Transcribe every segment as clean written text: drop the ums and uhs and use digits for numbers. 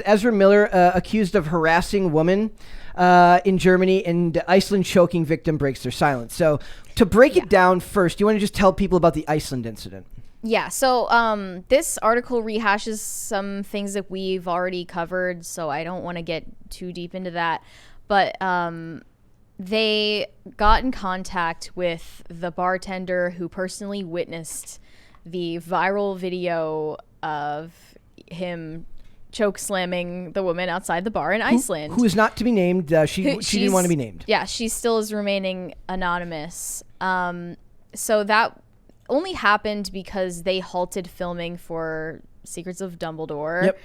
Ezra Miller accused of harassing woman in Germany, and Iceland choking victim breaks their silence. So to break it down first, do you want to just tell people about the Iceland incident? Yeah, so this article rehashes some things that we've already covered, so I don't want to get too deep into that. But they got in contact with the bartender who personally witnessed the viral video of him choke slamming the woman outside the bar in Iceland. Who is not to be named. She didn't want to be named. Yeah, she still is remaining anonymous. So that only happened because they halted filming for Secrets of Dumbledore. Yep.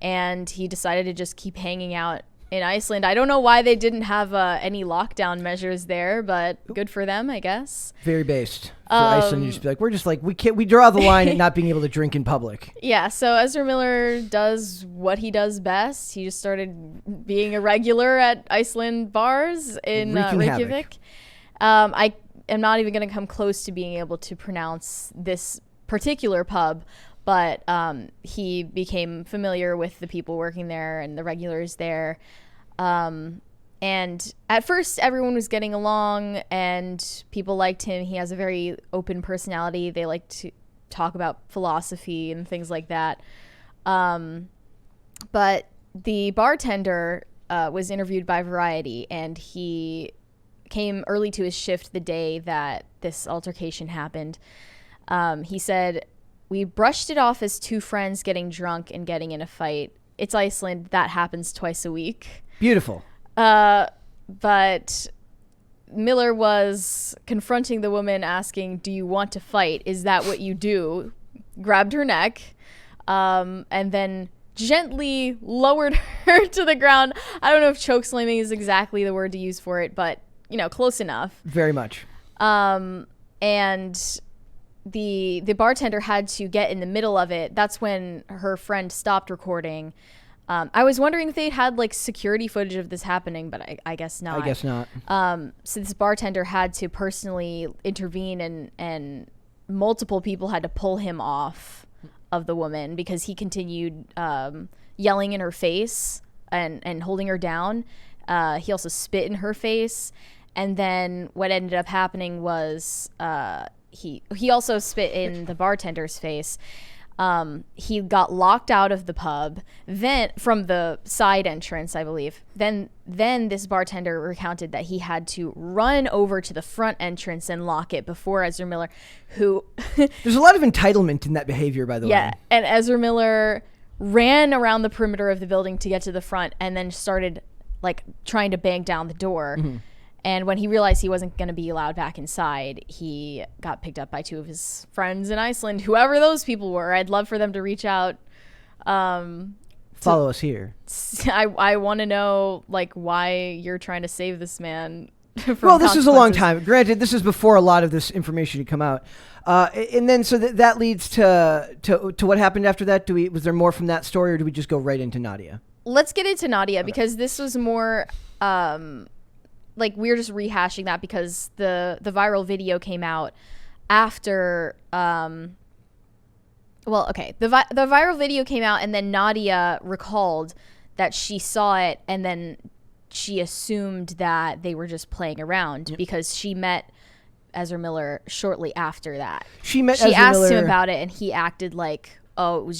And he decided to just keep hanging out in Iceland. I don't know why they didn't have any lockdown measures there, but good for them, I guess. Very based for Iceland. You just be like, we draw the line at not being able to drink in public. Yeah, so Ezra Miller does what he does best. He just started being a regular at Iceland bars in Reykjavik. I am not even going to come close to being able to pronounce this particular pub, but he became familiar with the people working there and the regulars there. And at first, everyone was getting along and people liked him. He has a very open personality. They like to talk about philosophy and things like that. But the bartender was interviewed by Variety, and he came early to his shift the day that this altercation happened. He said, "We brushed it off as two friends getting drunk and getting in a fight. It's Iceland. That happens twice a week." Beautiful. But Miller was confronting the woman, asking, "Do you want to fight? Is that what you do?" Grabbed her neck, and then gently lowered her to the ground. I don't know if choke slamming is exactly the word to use for it, but, close enough. Very much. And the bartender had to get in the middle of it. That's when her friend stopped recording. I was wondering if they had security footage of this happening, but I guess not. I guess not. So this bartender had to personally intervene, and multiple people had to pull him off of the woman because he continued yelling in her face and holding her down. He also spit in her face. And then what ended up happening was he also spit in the bartender's face. He got locked out of the pub, then from the side entrance, I believe. Then this bartender recounted that he had to run over to the front entrance and lock it before Ezra Miller, who there's a lot of entitlement in that behavior, by the way. Yeah, and Ezra Miller ran around the perimeter of the building to get to the front, and then started trying to bang down the door. Mm-hmm. And when he realized he wasn't going to be allowed back inside, he got picked up by two of his friends in Iceland, whoever those people were. I'd love for them to reach out. Follow us here. I want to know why you're trying to save this man. Well, this is a long time. Granted, this is before a lot of this information had come out. And then so that leads to what happened after that. Was there more from that story, or do we just go right into Nadia? Let's get into Nadia, because this was more... we're just rehashing that because the viral video came out after the viral video came out, and then Nadia recalled that she saw it, and then she assumed that they were just playing around. Yep. Because she met Ezra Miller shortly after that. She asked him about it, and he acted like, oh,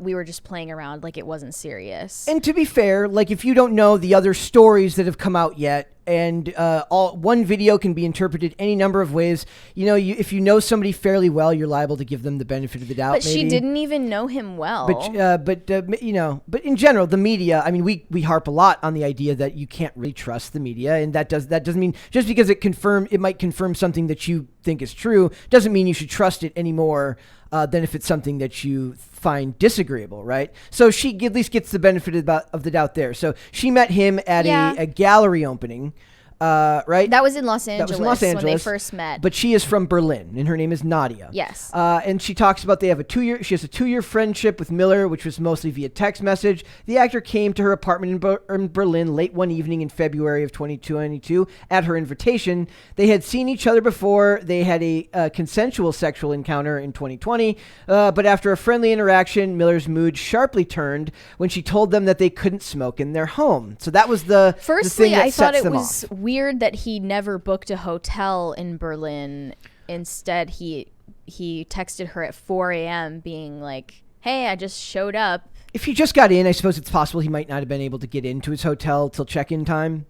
we were just playing around, it wasn't serious. And to be fair, if you don't know the other stories that have come out yet, and one video can be interpreted any number of ways. If you know somebody fairly well, you're liable to give them the benefit of the doubt. But maybe. She didn't even know him well. But in general, the media. I mean, we harp a lot on the idea that you can't really trust the media, and that doesn't mean just because it might confirm something that you think is true doesn't mean you should trust it anymore than if it's something that you find disagreeable, right? So she at least gets the benefit of the doubt there. So she met him at a gallery opening. right? That was in Los Angeles. That was in Los Angeles when they first met. But she is from Berlin, and her name is Nadia. Yes. And she talks about she has a 2-year friendship with Miller, which was mostly via text message. The actor came to her apartment in Berlin late one evening in February of 2022 at her invitation. They had seen each other before. They had a consensual sexual encounter in 2020. But after a friendly interaction, Miller's mood sharply turned when she told them that they couldn't smoke in their home. So that was the Firstly, thing that I thought sets it them was off. weird that he never booked a hotel in Berlin. Instead, he texted her at 4 a.m. being like, "Hey, I just showed up." If he just got in, I suppose it's possible he might not have been able to get into his hotel till check-in time,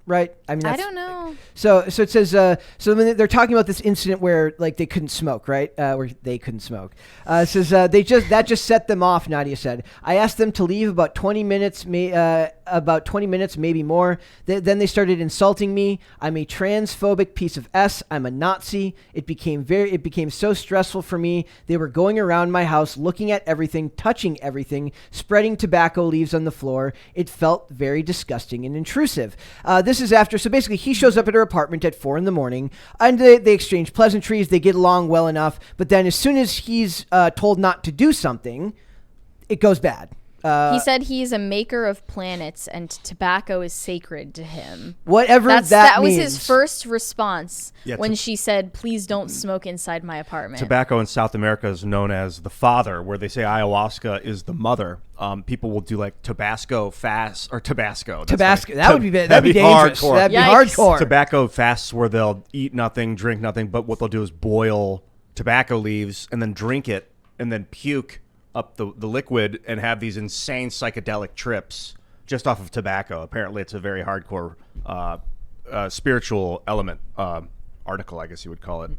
right? I mean, I don't know. So it says, so when they're talking about this incident where like they couldn't smoke, right? Where they couldn't smoke. It says that just set them off. Nadia said, I asked them to leave about 20 minutes, maybe more. Then they started insulting me. I'm a transphobic piece of S. I'm a Nazi. It became so stressful for me. They were going around my house, looking at everything, touching everything, spreading tobacco leaves on the floor. It felt very disgusting and intrusive. This is after, so basically he shows up at her apartment at 4 a.m, and they exchange pleasantries. They get along well enough, but then as soon as he's told not to do something, it goes bad. He said he's a maker of planets and tobacco is sacred to him. Whatever that was means. his first response Yeah, when she said, "Please don't smoke inside my apartment." Tobacco in South America is known as the father, where they say ayahuasca is the mother. People will do like Tabasco fasts or Tabasco. Tabasco. That'd be dangerous. Hardcore. That'd be Yikes. hardcore. Tobacco fasts where they'll eat nothing, drink nothing, but what they'll do is boil tobacco leaves and then drink it and then puke up the liquid and have these insane psychedelic trips just off of tobacco. Apparently, it's a very hardcore spiritual element article, I guess you would call it.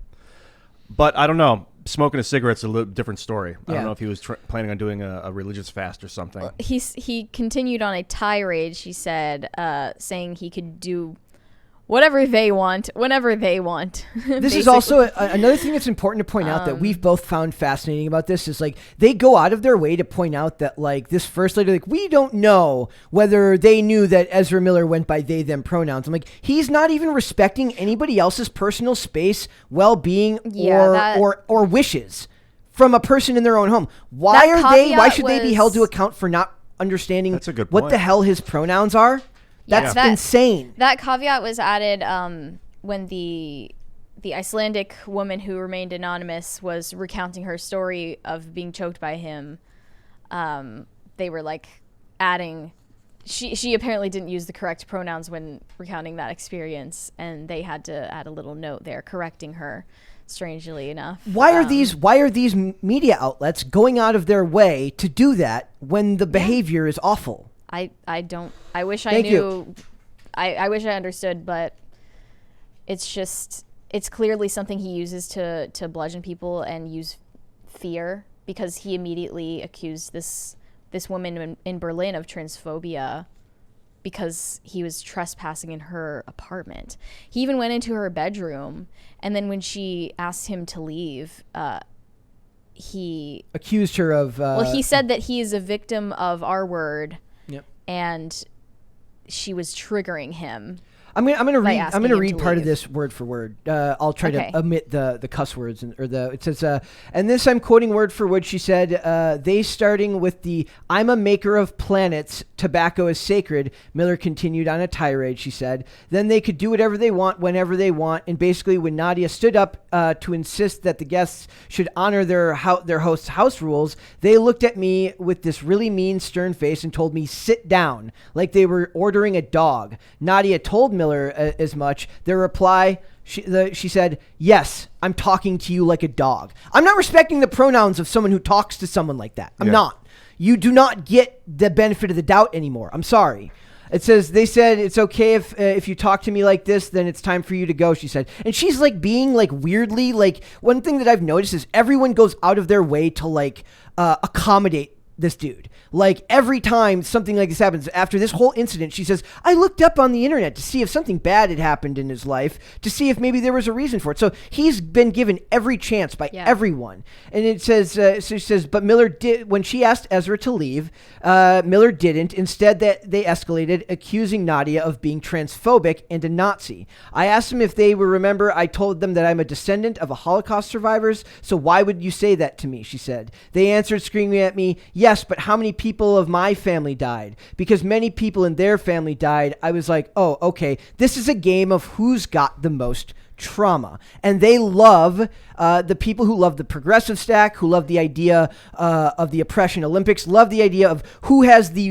But I don't know. Smoking a cigarette's a little different story. I don't know if he was planning on doing a religious fast or something. He continued on a tirade, she said, saying he could do whatever they want, whenever they want. This is also another thing that's important to point out that we've both found fascinating about this is like they go out of their way to point out that like this first lady, like we don't know whether they knew that Ezra Miller went by they them pronouns. I'm like, he's not even respecting anybody else's personal space, well-being, or wishes from a person in their own home. Why should they be held to account for not understanding That's a good what point. the hell his pronouns are? That's insane. That caveat was added when the Icelandic woman who remained anonymous was recounting her story of being choked by him. They were like adding, she apparently didn't use the correct pronouns when recounting that experience, and they had to add a little note there correcting her. Strangely enough, why are these media outlets going out of their way to do that when the behavior is awful? I wish I knew. I wish I understood, but it's clearly something he uses to bludgeon people and use fear, because he immediately accused this woman in Berlin of transphobia because he was trespassing in her apartment. He even went into her bedroom, and then when she asked him to leave, he accused her of he said that he is a victim of our word. Yep. And she was triggering him. I'm gonna read part of this word for word. I'll try to omit the cuss words it says and this I'm quoting word for word. She said they starting with the I'm a maker of planets, tobacco is sacred. Miller continued on a tirade. She said then they could do whatever they want whenever they want, and basically when Nadia stood up to insist that the guests should honor their host's house rules, they looked at me with this really mean stern face and told me sit down like they were ordering a dog. Nadia told Miller as much. Their reply, she said, yes, I'm talking to you like a dog. I'm not respecting the pronouns of someone who talks to someone like that. I'm not. You do not get the benefit of the doubt anymore. I'm sorry. It says, they said, it's okay if you talk to me like this, then it's time for you to go, she said. And she's like being like weirdly, like one thing that I've noticed is everyone goes out of their way to like accommodate this dude. Like every time something like this happens, after this whole incident, she says, I looked up on the internet to see if something bad had happened in his life, to see if maybe there was a reason for it. So he's been given every chance by everyone. And it says, so she says, but Miller did, when she asked Ezra to leave, Miller didn't. Instead, that they escalated, accusing Nadia of being transphobic and a Nazi. I asked them if they would remember. I told them that I'm a descendant of a Holocaust survivors. So why would you say that to me? She said. They answered, screaming at me, yes, but how many people of my family died? Because many people in their family died. I was like, oh, okay. This is a game of who's got the most trauma. And they love the people who love the progressive stack, who love the idea of the oppression Olympics, love the idea of who has the,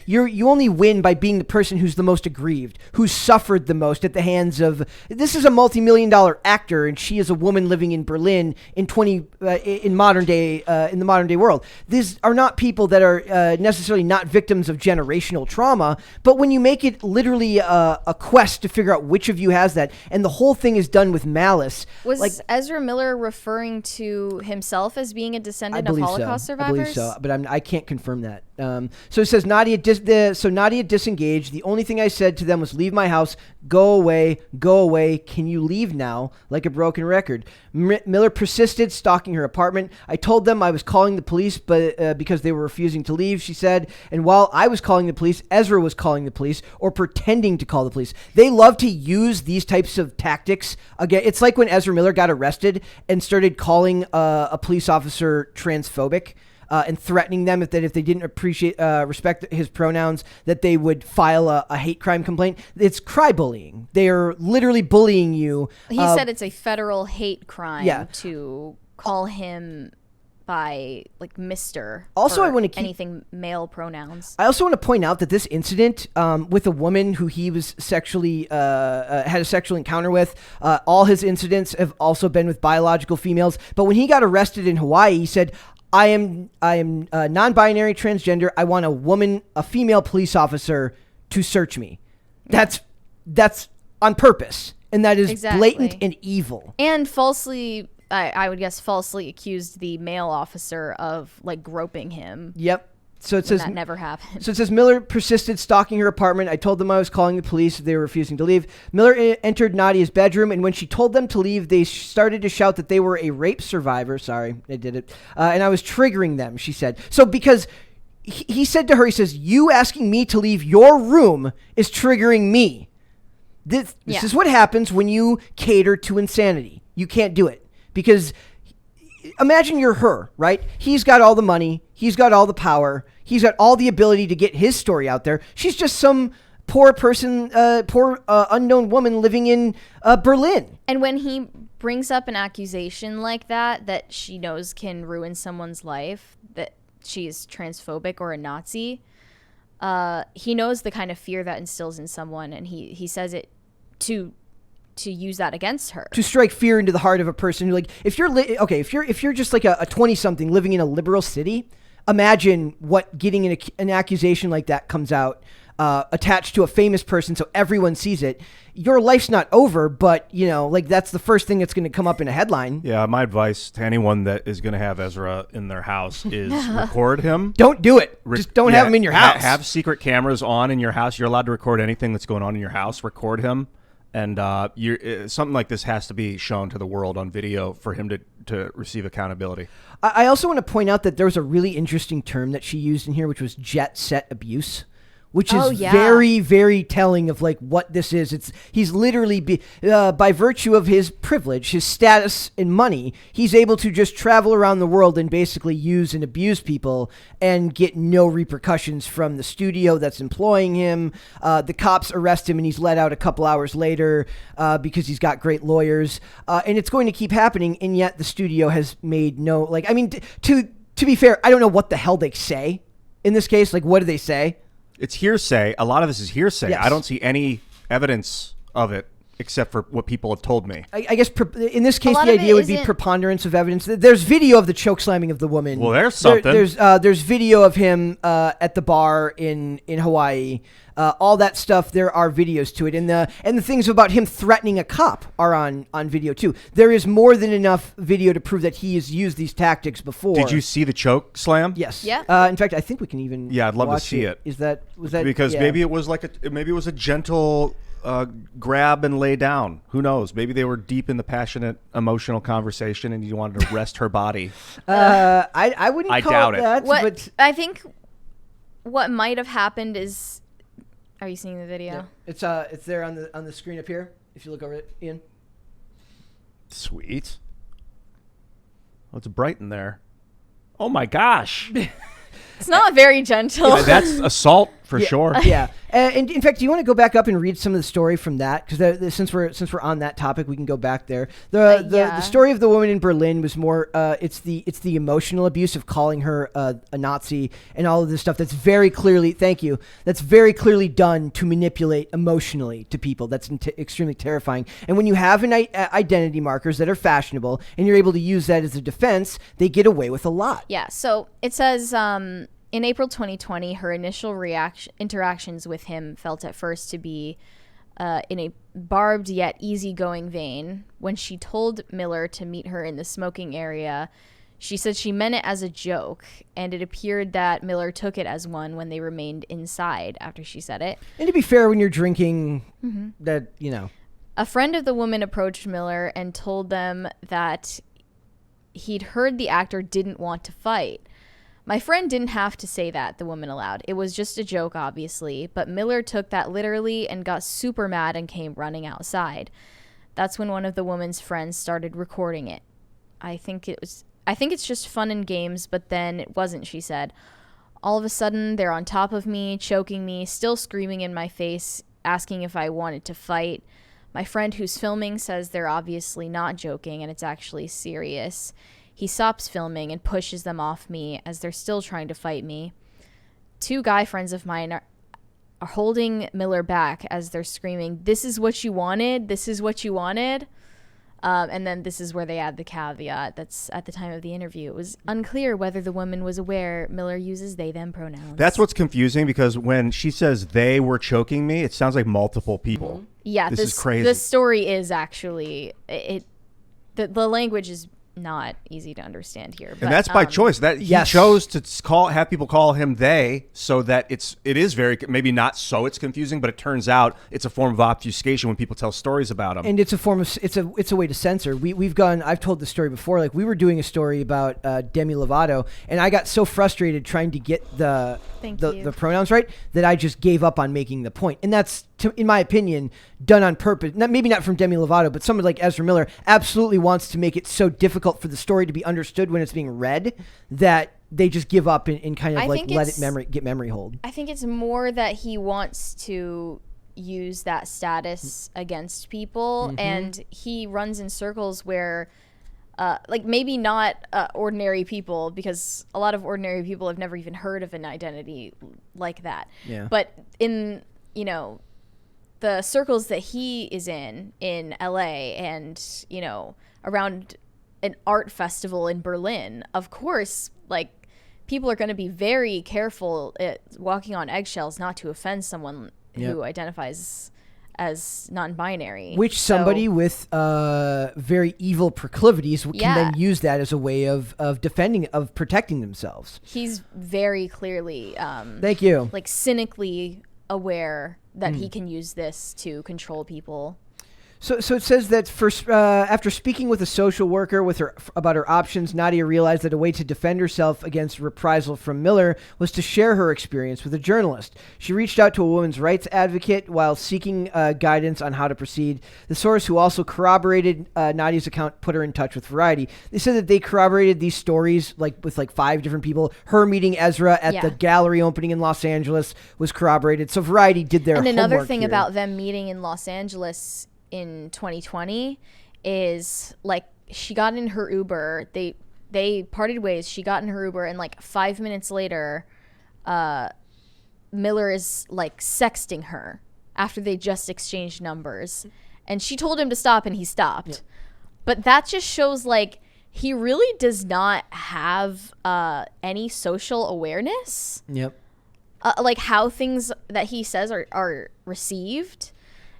you only win by being the person who's the most aggrieved, who's suffered the most at the hands of, this is a multi-million-dollar actor, and she is a woman living in Berlin in in the modern day world. These are not people that are necessarily not victims of generational trauma, but when you make it literally a quest to figure out which of you has that, and the whole thing is done with malice. Was Ezra Miller referring to himself as being a descendant of Holocaust survivors? I believe so, but I can't confirm that. So it says Nadia disengaged. The only thing I said to them was, leave my house, go away, can you leave now? Like a broken record. Miller persisted, stalking her apartment. I told them I was calling the police, but because they were refusing to leave, she said. And while I was calling the police, Ezra was calling the police or pretending to call the police. They love to use these types of tactics. Again, it's like when Ezra Miller got arrested and started calling a police officer transphobic. And threatening them if they didn't respect his pronouns, that they would file a hate crime complaint. It's cry bullying. They are literally bullying you. He said it's a federal hate crime to call him by like Mr. Also, I want to keep anything male pronouns. I also want to point out that this incident with a woman who he was sexually had a sexual encounter with, all his incidents have also been with biological females. But when he got arrested in Hawaii, he said, I am non-binary, transgender. I want a female police officer to search me. That's on purpose, and that is blatant and evil. And falsely, I would guess, falsely accused the male officer of like groping him. Yep. So it says that never happened. So it says Miller persisted, stalking her apartment. I told them I was calling the police. They were refusing to leave. Miller entered Nadia's bedroom, and when she told them to leave, they started to shout that they were a rape survivor. Sorry, I did it. And I was triggering them, she said. So because he said to her, he says, you asking me to leave your room is triggering me. This is what happens when you cater to insanity. You can't do it. Because imagine you're her, right? He's got all the money. He's got all the power. He's got all the ability to get his story out there. She's just some poor person, unknown woman living in Berlin. And when he brings up an accusation like that she knows can ruin someone's life, that she's transphobic or a Nazi, he knows the kind of fear that instills in someone, and he says it to use that against her, to strike fear into the heart of a person who, like, if you're just like a 20-something living in a liberal city, imagine what getting an accusation like that comes out attached to a famous person so everyone sees it. Your life's not over, but that's the first thing that's going to come up in a headline. Yeah, my advice to anyone that is going to have Ezra in their house is record him. Don't do it. Just don't have him in your house. Have secret cameras on in your house. You're allowed to record anything that's going on in your house. Record him. And something like this has to be shown to the world on video for him to receive accountability. I also want to point out that there was a really interesting term that she used in here, which was jet set abuse, which is very, very telling of like what this is. He's literally by virtue of his privilege, his status and money, he's able to just travel around the world and basically use and abuse people and get no repercussions from the studio that's employing him. The cops arrest him and he's let out a couple hours later because he's got great lawyers. And it's going to keep happening. And yet the studio has made no, to be fair, I don't know what the hell they say in this case. Like, what do they say? It's hearsay. A lot of this is hearsay. Yes. I don't see any evidence of it except for what people have told me. I guess in this case, lot the of it idea would be isn't- preponderance of evidence. There's video of the choke slamming of the woman. Well, there's something. There's video of him at the bar in Hawaii. All that stuff. There are videos to it, and the things about him threatening a cop are on video too. There is more than enough video to prove that he has used these tactics before. Did you see the choke slam? Yes. Yeah. In fact, I think we can even. Yeah, I'd love to watch see it. Was that Because yeah. maybe it was a gentle grab and lay down. Who knows? Maybe they were deep in the passionate, emotional conversation, and you wanted to rest her body. I wouldn't. I call doubt it it. that. What But I think what might have happened is, are you seeing the video? yeah, it's there on the screen up here. If you look over it, Ian. Sweet. Oh, it's bright in there. Oh my gosh. It's not very gentle. That's assault for sure. Yeah, and in fact, do you want to go back up and read some of the story from that? Because since we're on that topic, we can go back there. Yeah. The story of the woman in Berlin was more. It's the emotional abuse of calling her a Nazi and all of this stuff. That's very clearly. Thank you. That's very clearly done to manipulate emotionally to people. That's extremely terrifying. And when you have identity markers that are fashionable and you're able to use that as a defense, they get away with a lot. Yeah, so it says in April 2020, her initial interactions with him felt at first to be in a barbed yet easygoing vein. When she told Miller to meet her in the smoking area, she said she meant it as a joke, and it appeared that Miller took it as one when they remained inside after she said it. And to be fair, when you're drinking, Mm-hmm. that A friend of the woman approached Miller and told them that he'd heard the actor didn't want to fight. My friend didn't have to say that, the woman allowed. It was just a joke, obviously, but Miller took that literally and got super mad and came running outside. That's when one of the woman's friends started recording it. I think it's just fun and games, but then it wasn't, she said. All of a sudden, they're on top of me, choking me, still screaming in my face, asking if I wanted to fight. My friend who's filming says they're obviously not joking and it's actually serious. He stops filming and pushes them off me as they're still trying to fight me. Two guy friends of mine are holding Miller back as they're screaming, "This is what you wanted? This is what you wanted?" And then this is where they add the caveat that's at the time of the interview. It was unclear whether the woman was aware Miller uses they, them pronouns. That's what's confusing, because when she says they were choking me, it sounds like multiple people. Yeah, This is crazy. The story is actually the language is not easy to understand here. But, And that's by choice. That Yes. he chose to have people call him they, so that it is very, maybe not so it's confusing, but it turns out it's a form of obfuscation when people tell stories about him. And it's a form of it's a way to censor. I've told the story before. Like, we were doing a story about Demi Lovato, and I got so frustrated trying to get the pronouns right that I just gave up on making the point. And that's, in my opinion, done on purpose. Maybe not from Demi Lovato, but someone like Ezra Miller absolutely wants to make it so difficult for the story to be understood when it's being read that they just give up and kind of like let it get memory hold. I think it's more that he wants to use that status against people, and he runs in circles where like maybe not ordinary people, because a lot of ordinary people have never even heard of an identity like that. Yeah. But in, the circles that he is in LA and, around an art festival in Berlin, of course, like, people are going to be very careful at walking on eggshells not to offend someone who identifies as non-binary. Which somebody with very evil proclivities can then use that as a way of protecting themselves. He's very clearly Thank you. like cynically aware that he can use this to control people. So it says that after speaking with a social worker about her options, Nadia realized that a way to defend herself against reprisal from Miller was to share her experience with a journalist. She reached out to a women's rights advocate while seeking guidance on how to proceed. The source, who also corroborated Nadia's account, put her in touch with Variety. They said that they corroborated these stories with 5 different people. Her meeting Ezra at the gallery opening in Los Angeles was corroborated. So Variety did their homework. And another thing here. about them meeting in Los Angeles in 2020 is, like, she got in her Uber, they parted ways, she got in her Uber, and 5 minutes later Miller is sexting her after they just exchanged numbers, and she told him to stop, and he stopped. But that just shows like he really does not have any social awareness. Yep. Like how things that he says are received.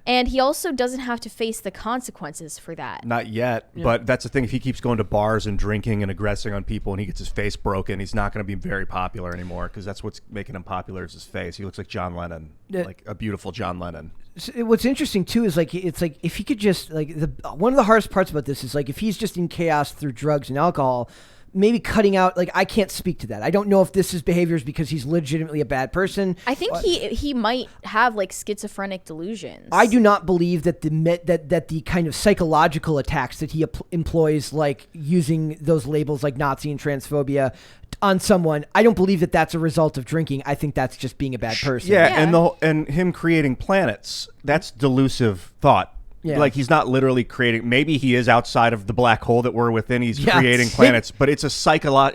And he also doesn't have to face the consequences for that. Not yet, but that's the thing. If he keeps going to bars and drinking and aggressing on people and he gets his face broken, he's not going to be very popular anymore, because that's what's making him popular is his face. He looks like John Lennon, like a beautiful John Lennon. What's interesting too is like it's like if he could just like one of the hardest parts about this is like if he's just in chaos through drugs and alcohol, maybe cutting out, like, I can't speak to that. I don't know if this is behaviors because he's legitimately a bad person. I think he might have like schizophrenic delusions. I do not believe that the kind of psychological attacks that he employs, like using those labels like Nazi and transphobia on someone, I don't believe that that's a result of drinking. I think that's just being a bad person. Yeah. And him creating planets, that's delusive thought. Yeah. Like he's not literally creating. Maybe he is outside of the black hole that we're within. He's creating planets, but it's a psychotic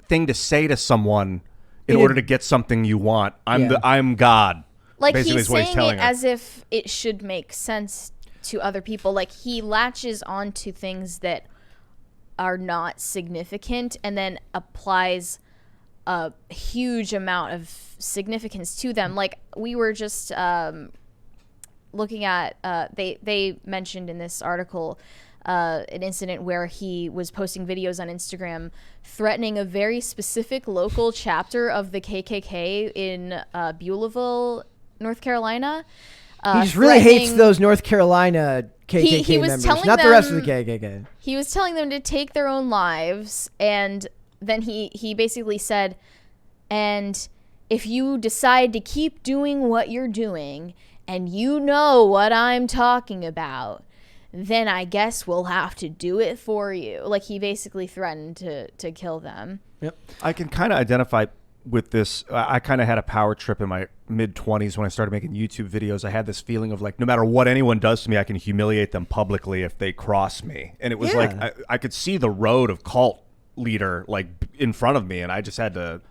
thing to say to someone in order to get something you want. I'm God. Like he's saying it as if it should make sense to other people. Like he latches onto things that are not significant and then applies a huge amount of significance to them. Like we were just looking at they mentioned in this article an incident where he was posting videos on Instagram threatening a very specific local chapter of the KKK in Beulahville, North Carolina. He just really hates those North Carolina KKK members, not the rest of the KKK. He was telling them to take their own lives, and then he basically said, and if you decide to keep doing what you're doing, and you know what I'm talking about, then I guess we'll have to do it for you. Like he basically threatened to kill them. Yep. I can kind of identify with this. I kind of had a power trip in my mid-20s when I started making YouTube videos. I had this feeling of like, no matter what anyone does to me, I can humiliate them publicly if they cross me. And it was like, I could see the road of cult leader like in front of me, and I just had to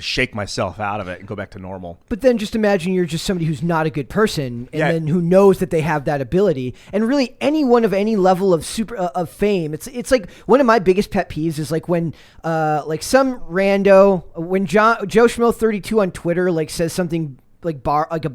shake myself out of it and go back to normal. But then just imagine you're just somebody who's not a good person, and then who knows that they have that ability. And really, anyone of any level of of fame, it's like one of my biggest pet peeves is like when like some rando, when Joe Schmo 32 on Twitter like says something like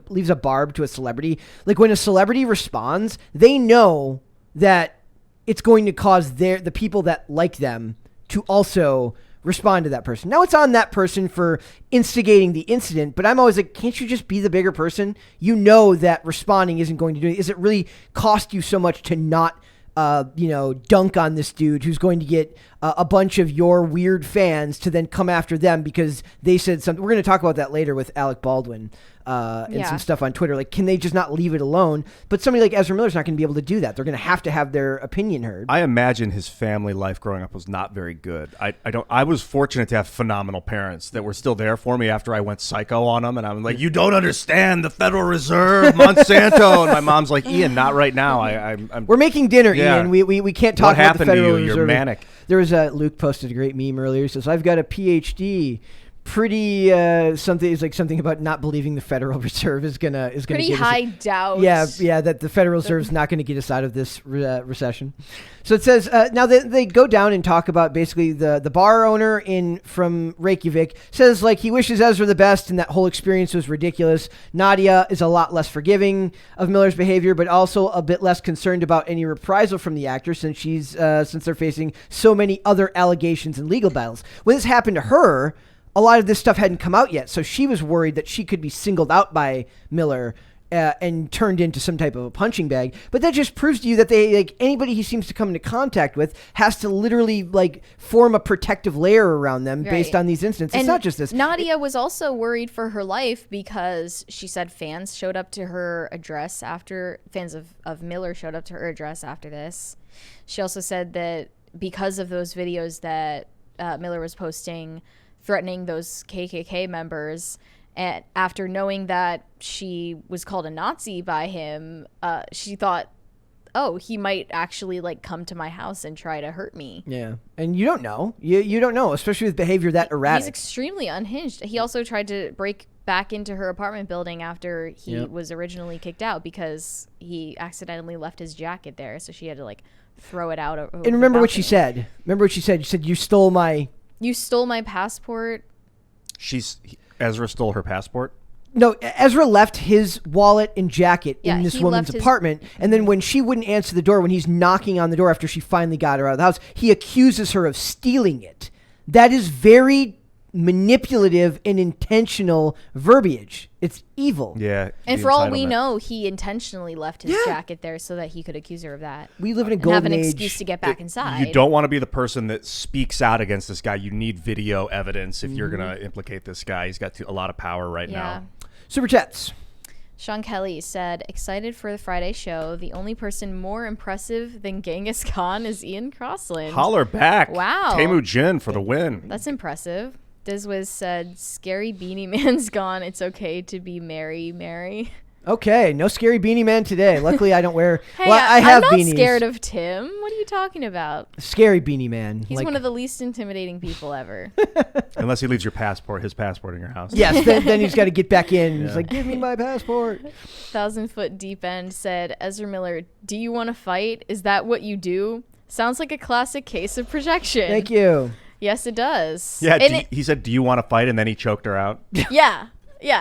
leaves a barb to a celebrity. Like when a celebrity responds, they know that it's going to cause the people that like them to also respond to that person. Now it's on that person for instigating the incident, but I'm always like, can't you just be the bigger person? You know that responding isn't going to do it. Is it really cost you so much to not, dunk on this dude who's going to get a bunch of your weird fans to then come after them because they said something? We're going to talk about that later with Alec Baldwin and some stuff on Twitter. Like, can they just not leave it alone? But somebody like Ezra Miller's not going to be able to do that. They're going to have their opinion heard. I imagine his family life growing up was not very good. I was fortunate to have phenomenal parents that were still there for me after I went psycho on them, and I'm like, you don't understand the Federal Reserve, Monsanto, and my mom's like, Ian, not right now. We're making dinner, Ian. We can't talk about the Federal Reserve. You're manic. There was Luke posted a great meme earlier. He says, I've got a PhD. Pretty something is like something about not believing the Federal Reserve is gonna pretty get high us, doubt. Yeah, that the Federal Reserve is not going to get us out of this recession. So it says now they go down and talk about basically the bar owner from Reykjavik says like he wishes Ezra the best and that whole experience was ridiculous. Nadia is a lot less forgiving of Miller's behavior, but also a bit less concerned about any reprisal from the actor since they're facing so many other allegations and legal battles. When this happened to her, a lot of this stuff hadn't come out yet, so she was worried that she could be singled out by Miller and turned into some type of a punching bag. But that just proves to you that anybody he seems to come into contact with has to literally form a protective layer around them based on these incidents. It's not just this. Nadia was also worried for her life because she said fans showed up to her address after fans of Miller showed up to her address after this. She also said that because of those videos that Miller was posting threatening those KKK members, and after knowing that she was called a Nazi by him, she thought, oh, he might actually come to my house and try to hurt me. Yeah, and you don't know. You don't know, especially with behavior that erratic. He's extremely unhinged. He also tried to break back into her apartment building after he was originally kicked out because he accidentally left his jacket there. So she had to like throw it out. And remember what she said. Remember what she said. You said, you stole my passport. Ezra stole her passport. No, Ezra left his wallet and jacket in this he woman's left apartment. And then when she wouldn't answer the door, when he's knocking on the door after she finally got her out of the house, he accuses her of stealing it. That is very manipulative and intentional verbiage. It's evil. Yeah. And for all we know, he intentionally left his jacket there so that he could accuse her of that. We live in a and golden have an age. excuse to get back inside. You don't want to be the person that speaks out against this guy. You need video evidence if you're going to implicate this guy. He's got a lot of power right now. Super chats. Sean Kelly said, excited for the Friday show. The only person more impressive than Genghis Khan is Ian Crossland. Holler back. Wow. Temu Jin for the win. That's impressive. Dizwiz said, scary beanie man's gone. It's okay to be Mary. Okay, no scary beanie man today. Luckily, I don't wear. Hey, well, I have I'm not beanies. scared of Tim. What are you talking about? Scary beanie man. He's one of the least intimidating people ever. Unless he leaves his passport in your house. Yes, then he's got to get back in. He's like, give me my passport. 1,000 Foot Deep End said, Ezra Miller, do you want to fight? Is that what you do? Sounds like a classic case of projection. Thank you. Yes, it does. Yeah, he said, do you want to fight? And then he choked her out. Yeah.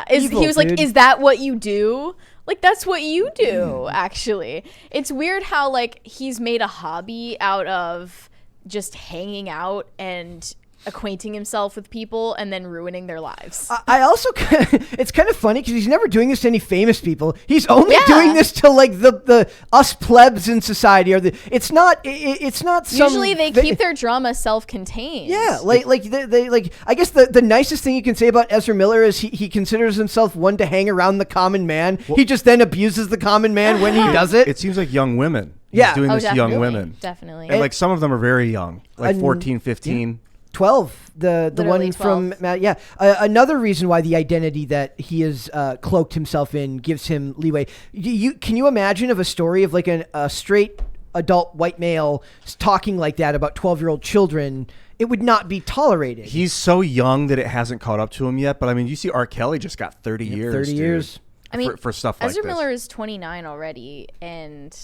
Evil, he was like, dude. is that what you do? Like, that's what you do, actually. It's weird how, like, he's made a hobby out of just hanging out and acquainting himself with people and then ruining their lives. I also, it's kind of funny because he's never doing this to any famous people. He's only doing this to like the us plebs in society. It's not some. Usually they keep their drama self-contained. Yeah, they I guess the nicest thing you can say about Ezra Miller is he considers himself one to hang around the common man. Well, he just then abuses the common man when he does it. It seems like young women. Yeah. He's doing this to young women. Definitely. And like some of them are very young, like 14, 15. Yeah. 12, the Literally one 12. from another reason why the identity that he has cloaked himself in gives him leeway. Can you imagine of a story of like a straight adult white male talking like that about 12-year-old children? It would not be tolerated. He's so young that it hasn't caught up to him yet. But I mean, you see, R. Kelly just got 30 years. 30 years. I mean, for stuff like Ezra this. Miller is 29 already, and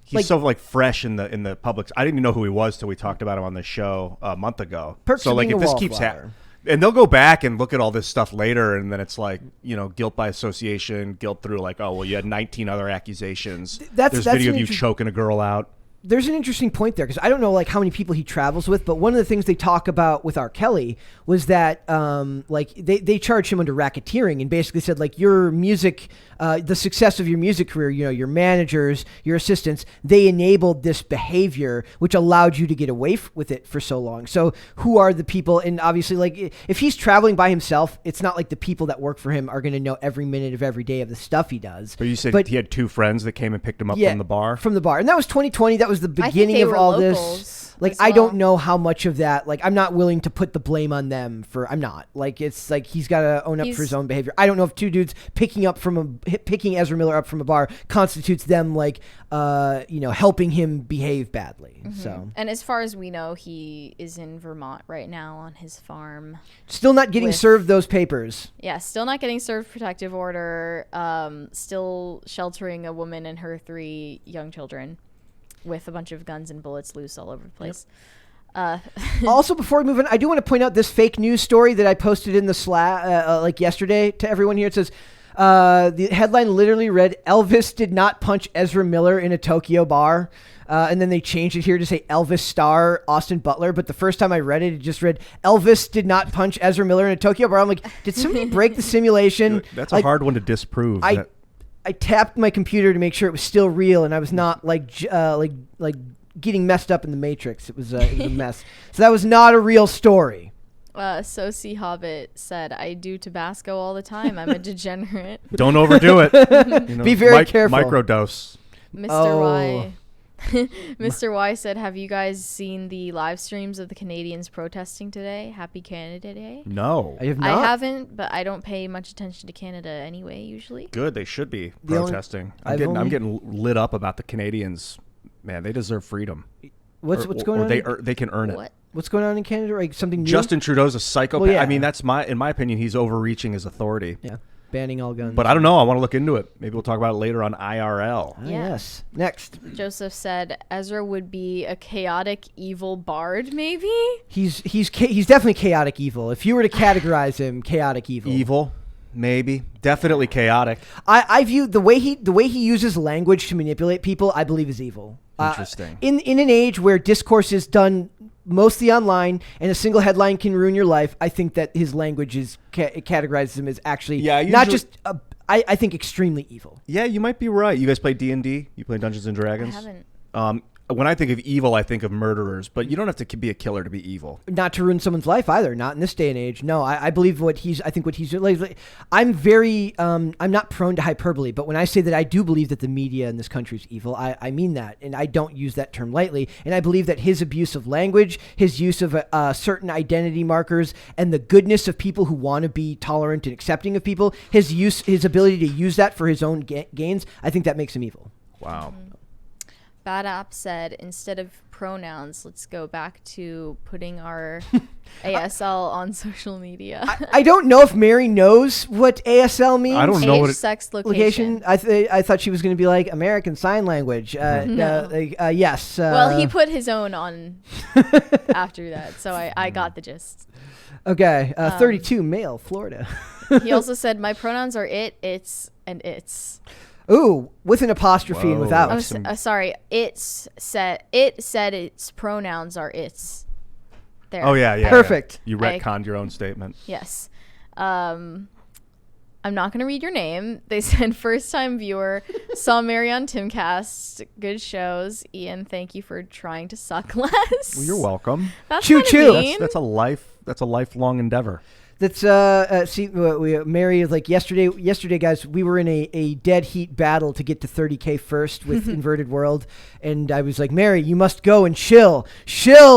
he's so like fresh in the public. I didn't even know who he was till we talked about him on the show a month ago. Perks so of like being if a this keeps wallflower. happening, and they'll go back and look at all this stuff later, and then it's like, guilt by association, guilt through like, oh well, you had 19 other accusations. There's video of you choking a girl out. There's an interesting point there because I don't know like how many people he travels with, but one of the things they talk about with R. Kelly was that like they charged him under racketeering and basically said like your music, the success of your music career, your managers, your assistants, they enabled this behavior which allowed you to get away with it for so long. So who are the people? And obviously like if he's traveling by himself, it's not like the people that work for him are going to know every minute of every day of the stuff he does. But you said he had 2 friends that came and picked him up from the bar? From the bar. And that was 2020. That was the beginning of all this. Like, I don't know how much of that, like, I'm not willing to put the blame on them I'm not. Like, it's like he's got to own up for his own behavior. I don't know if 2 dudes picking Ezra Miller up from a bar constitutes them, like, helping him behave badly. Mm-hmm. So. And as far as we know, he is in Vermont right now on his farm. Still not getting served those papers. Yeah, still not getting served protective order. Still sheltering a woman and her 3 young children with a bunch of guns and bullets loose all over the place. Yep. Also, before we move on, I do want to point out this fake news story that I posted in the Slack like yesterday to everyone here. It says, the headline literally read, Elvis did not punch Ezra Miller in a Tokyo bar. And then they changed it here to say Elvis star Austin Butler. But the first time I read it, it just read Elvis did not punch Ezra Miller in a Tokyo bar. I'm like, did somebody break the simulation? That's a hard one to disprove. I tapped my computer to make sure it was still real, and I was not like getting messed up in the Matrix. It was a mess. So that was not a real story. Soci Hobbit said, I do Tabasco all the time. I'm a degenerate. Don't overdo it. Be very careful. Microdose. Mr. Y. Mr. Y said, have you guys seen the live streams of the Canadians protesting today? Happy Canada Day. No. I have not. I haven't, but I don't pay much attention to Canada anyway, usually. Good. They should be protesting. I'm getting lit up about the Canadians. Man, they deserve freedom. What's going on? They can earn it. What? What's going on in Canada? Like something new? Justin Trudeau's a psychopath. Well, yeah. I mean, in my opinion, he's overreaching his authority. Yeah, banning all guns. But I don't know. I want to look into it. Maybe we'll talk about it later on IRL. Ah, Yeah. yes. Next. Joseph said Ezra would be a chaotic evil bard, maybe? He's definitely chaotic evil. If you were to categorize him, chaotic evil. Evil, maybe, definitely chaotic. I view the way he uses language to manipulate people, I believe is evil. Interesting. In an age where discourse is done mostly online and a single headline can ruin your life, I think that his language is categorizes him as actually not just I think extremely evil. Yeah, you might be right. You guys play D&D? You play Dungeons and Dragons? I haven't. When I think of evil, I think of murderers, but you don't have to be a killer to be evil. Not to ruin someone's life either. Not in this day and age. No, I believe I think what he's like. I'm very. I'm not prone to hyperbole, but when I say that I do believe that the media in this country is evil, I mean that, and I don't use that term lightly. And I believe that his abuse of language, his use of certain identity markers, and the goodness of people who want to be tolerant and accepting of people, his ability to use that for his own gains, I think that makes him evil. Wow. Mm-hmm. Bad App said, instead of pronouns, let's go back to putting our ASL on social media. I don't know if Mary knows what ASL means. I don't know Age, what it... sex, location. I thought she was going to be like American Sign Language. No. Yes. Well, he put his own on after that, so I got the gist. Okay. 32, male, Florida. He also said, my pronouns are it, it's, and it's. Ooh, with an apostrophe and Whoa. without. I'm sorry. It said its pronouns are its. There. Oh, yeah. Perfect. You retconned your own statement. Yes. I'm not going to read your name. They said first time viewer, saw Mary on Timcast. Good shows. Ian, thank you for trying to suck less. Well, you're welcome. That's Choo kinda choo. mean. That's a lifelong endeavor. That's Mary, like yesterday guys, we were in a dead heat battle to get to 30K first with Inverted World, and I was like, Mary, you must go and chill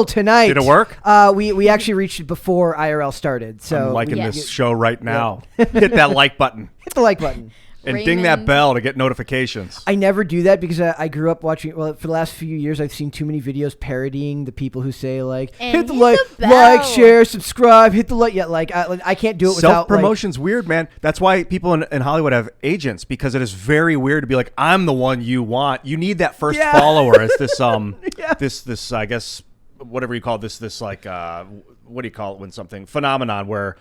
tonight. Did it work? We actually reached it before IRL started, so I'm liking Yeah. this show right now. Hit that like button hit the like button. and ding that Raymond- bell to get notifications. I never do that because I grew up watching. Well, for the last few years, I've seen too many videos parodying the people who say like, And hit the hit like, the bell. share, subscribe, hit the like. Yeah, like I can't do it without Self-promotion's weird, man. That's why people in Hollywood have agents, because it is very weird to be like, I'm the one you want. You need that first follower as this Yeah. this I guess whatever you call this like what do you call it when something phenomenon where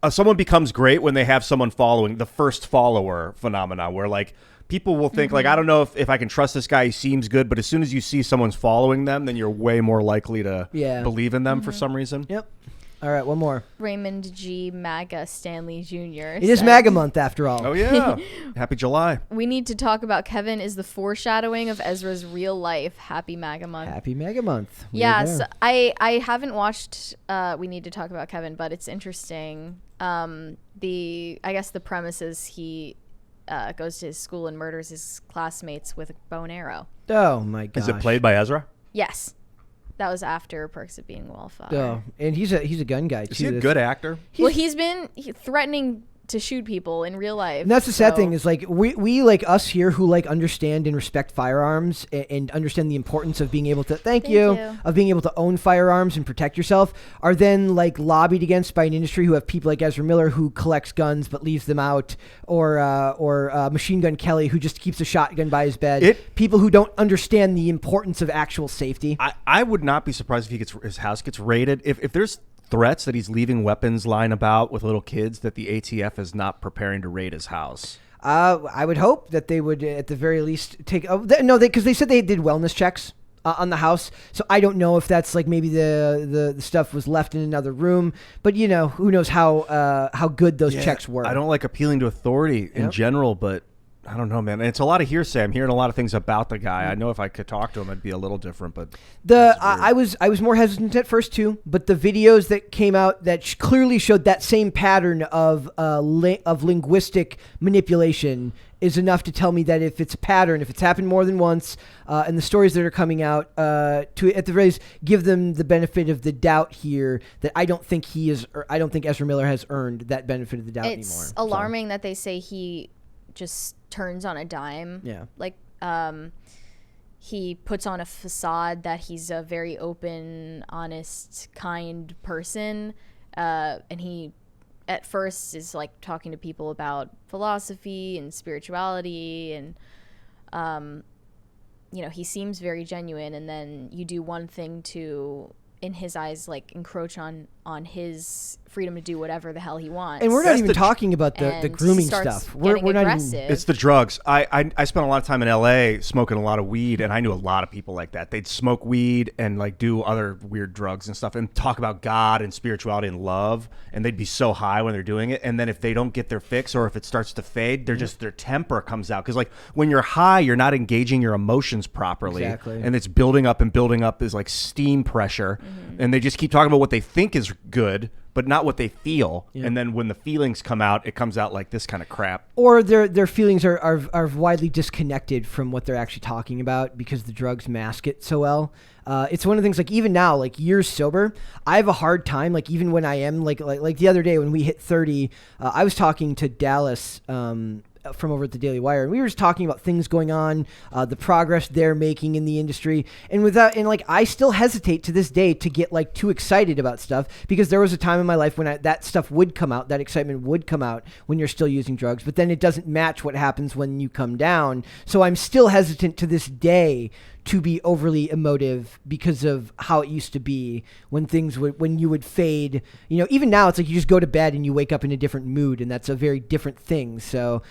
someone becomes great when they have someone following, the first follower phenomenon, where like people will think like, I don't know if I can trust this guy, he seems good, but as soon as you see someone's following them, then you're way more likely to believe in them for some reason. Yep. All right, one more. Raymond G. MAGA Stanley Jr. It is MAGA month after all. Oh yeah. Happy July. We need to talk about Kevin is the foreshadowing of Ezra's real life. Happy MAGA month. Happy MAGA month. We're Yes, there. I haven't watched We Need to Talk About Kevin, but it's interesting. I guess the premise is he goes to his school and murders his classmates with a bow and arrow. Oh my gosh. Is it played by Ezra? Yes. That was after Perks of Being Wallflower. Oh, and he's a gun guy too. Is he a good actor? Well, he's been threatening to shoot people in real life. And that's the sad so- thing is like we like us here who like understand and respect firearms and understand the importance of being able to thank you of being able to own firearms and protect yourself are then like lobbied against by an industry who have people like Ezra Miller who collects guns but leaves them out, or Machine Gun Kelly who just keeps a shotgun by his bed. People who don't understand the importance of actual safety. I would not be surprised if his house gets raided. If there's threats that he's leaving weapons lying about with little kids, that the ATF is not preparing to raid his house. I would hope that they would at the very least take because they said they did wellness checks on the house, so I don't know if that's like maybe the stuff was left in another room, but you know, who knows how good those checks were. I don't like appealing to authority in general, but I don't know, man. It's a lot of hearsay. I'm hearing a lot of things about the guy. I know if I could talk to him, it'd be a little different. But I was more hesitant at first too. But the videos that came out that clearly showed that same pattern of linguistic manipulation is enough to tell me that if it's a pattern, if it's happened more than once, and the stories that are coming out to at the very least give them the benefit of the doubt here, that I don't think Ezra Miller has earned that benefit of the doubt anymore. It's alarming that they say he just turns on a dime. Yeah. Like he puts on a facade that he's a very open, honest, kind person. And he at first is like talking to people about philosophy and spirituality, and he seems very genuine, and then you do one thing to, in his eyes, like encroach on his freedom to do whatever the hell he wants. And we're not even talking about the grooming stuff. We're not even. It's the drugs. I spent a lot of time in LA smoking a lot of weed, and I knew a lot of people like that. They'd smoke weed and like do other weird drugs and stuff, and talk about God and spirituality and love, and they'd be so high when they're doing it. And then if they don't get their fix, or if it starts to fade, they're just, their temper comes out, because like when you're high, you're not engaging your emotions properly, and it's building up is like steam pressure, and they just keep talking about what they think is good, but not what they feel. And then when the feelings come out, it comes out like this kind of crap. Or their feelings are widely disconnected from what they're actually talking about, because the drugs mask it so well. It's one of the things, like even now, like years sober, I have a hard time, like even when I am like the other day when we hit 30, I was talking to Dallas from over at the Daily Wire, and we were just talking about things going on, the progress they're making in the industry, and I still hesitate to this day to get like too excited about stuff, because there was a time in my life when that stuff would come out, that excitement would come out when you're still using drugs, but then it doesn't match what happens when you come down. So I'm still hesitant to this day to be overly emotive, because of how it used to be when you would fade. Even now it's like you just go to bed and you wake up in a different mood, and that's a very different thing. So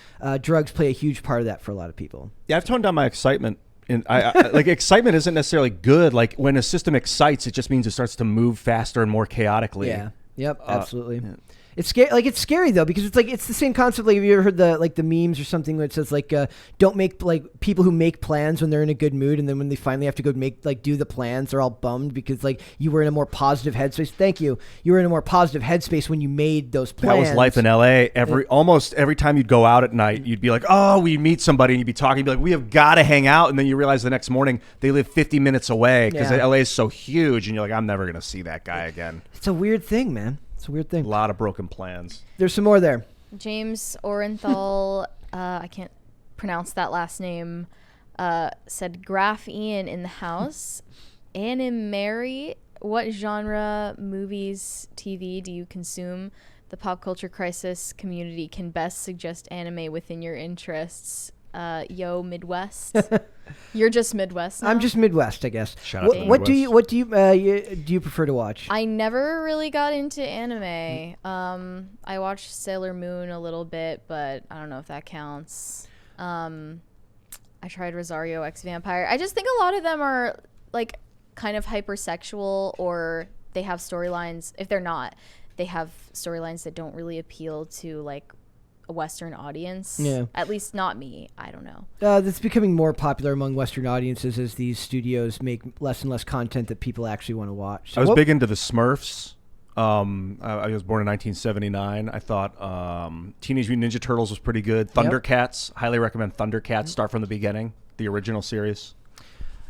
drugs play a huge part of that for a lot of people. Yeah, I've toned down my excitement. And I like, excitement isn't necessarily good. Like when a system excites, it just means it starts to move faster and more chaotically. Yeah. Yep. Absolutely. Yeah. It's scary. Like it's scary though, because it's the same concept. Like, have you ever heard the memes or something that says like, don't make, like, people who make plans when they're in a good mood, and then when they finally have to go do the plans, they're all bummed because like you were in a more positive headspace. Thank you. You were in a more positive headspace when you made those plans. That was life in LA. Almost every time you'd go out at night, you'd be like, oh, we meet somebody, and you'd be talking, you'd be like, we have got to hang out, and then you realize the next morning they live 50 minutes away, because LA is so huge, and you're like, I'm never gonna see that guy again. It's a weird thing, man. It's a weird thing. A lot of broken plans. There's some more there. James Orenthal, I can't pronounce that last name, said, Graph Ian in the house. Anime Mary, what genre, movies, TV do you consume? The pop culture crisis community can best suggest anime within your interests. Yo, Midwest. You're just Midwest now? I'm just Midwest, I guess. Shout out to what Midwest. do you prefer to watch? I never really got into anime. I watched Sailor Moon a little bit, but I don't know if that counts. I tried Rosario X Vampire. I just think a lot of them are like kind of hypersexual, or they have storylines. If they're not, they have storylines that don't really appeal to like a Western audience. Yeah. At least not me. I don't know. That's becoming more popular among Western audiences as these studios make less and less content that people actually want to watch. So I was big into the Smurfs. I was born in 1979. I thought Teenage Mutant Ninja Turtles was pretty good. Thundercats. Highly recommend Thundercats. Start from the beginning. The original series.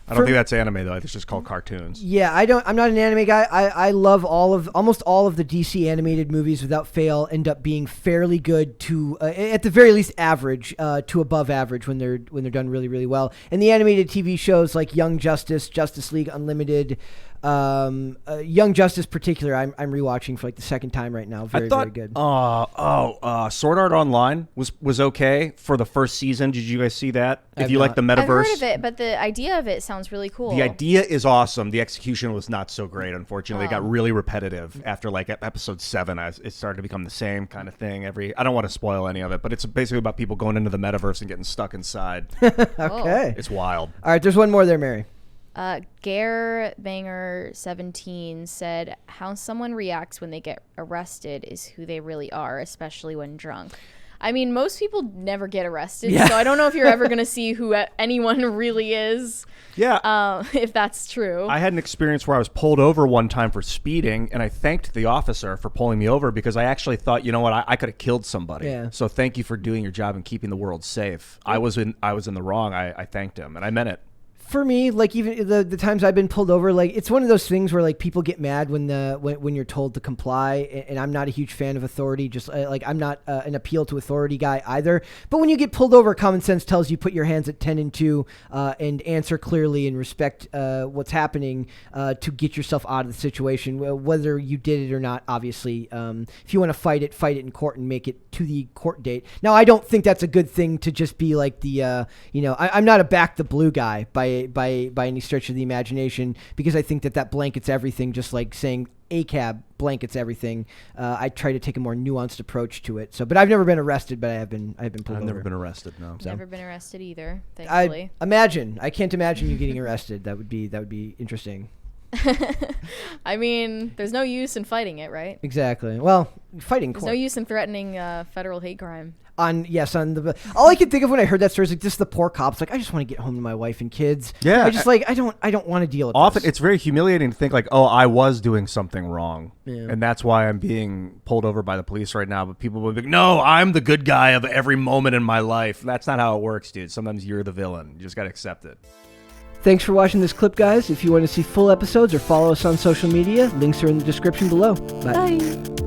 I don't think that's anime though. It's just called cartoons. Yeah, I'm not an anime guy. I love almost all of the DC animated movies without fail end up being fairly good to at the very least average to above average when they're done really, really well. And the animated TV shows like Young Justice, Justice League Unlimited, Young Justice particular, I'm rewatching for like the second time right now. Very good. Sword Art Online was okay for the first season. Did you guys see that? If you like the metaverse, I've heard of it, but the idea of it sounds really cool. The idea is awesome. The execution was not so great, unfortunately. It got really repetitive after like episode 7. It started to become the same kind of thing. I don't want to spoil any of it, but it's basically about people going into the metaverse and getting stuck inside. Okay, it's wild. All right, there's one more there, Mary. Gare Banger 17 said, how someone reacts when they get arrested is who they really are, especially when drunk. I mean, most people never get arrested, so I don't know if you're ever going to see who anyone really is. Yeah. If that's true. I had an experience where I was pulled over one time for speeding, and I thanked the officer for pulling me over because I actually thought, you know what, I could have killed somebody. Yeah. So thank you for doing your job and keeping the world safe. I was in the wrong. I thanked him, and I meant it. For me, like even the times I've been pulled over, like it's one of those things where like people get mad when you're told to comply, and I'm not a huge fan of authority. Just like I'm not an appeal to authority guy either. But when you get pulled over, common sense tells you put your hands at 10 and 2 and answer clearly and respect what's happening to get yourself out of the situation, whether you did it or not. Obviously, if you want to fight it in court and make it to the court date. Now, I don't think that's a good thing to just be like the I'm not a back the blue guy by any stretch of the imagination, because I think that blankets everything, just like saying ACAB blankets everything. I try to take a more nuanced approach to it. But I've never been arrested, but I've been pulled over. I've never been arrested, no. Never been arrested either, thankfully. I can't imagine you getting arrested. That would be interesting. I mean, there's no use in fighting it, right? Exactly. Well, fighting court. There's no use in threatening federal hate crime. All I could think of when I heard that story is like just the poor cops. Like, I just want to get home to my wife and kids. Yeah. I don't want to deal with often this. it's very humiliating to think like, oh, I was doing something wrong. Yeah. And that's why I'm being pulled over by the police right now. But people will be like, no, I'm the good guy of every moment in my life. That's not how it works, dude. Sometimes you're the villain. You just got to accept it. Thanks for watching this clip, guys. If you want to see full episodes or follow us on social media, links are in the description below. Bye. Bye.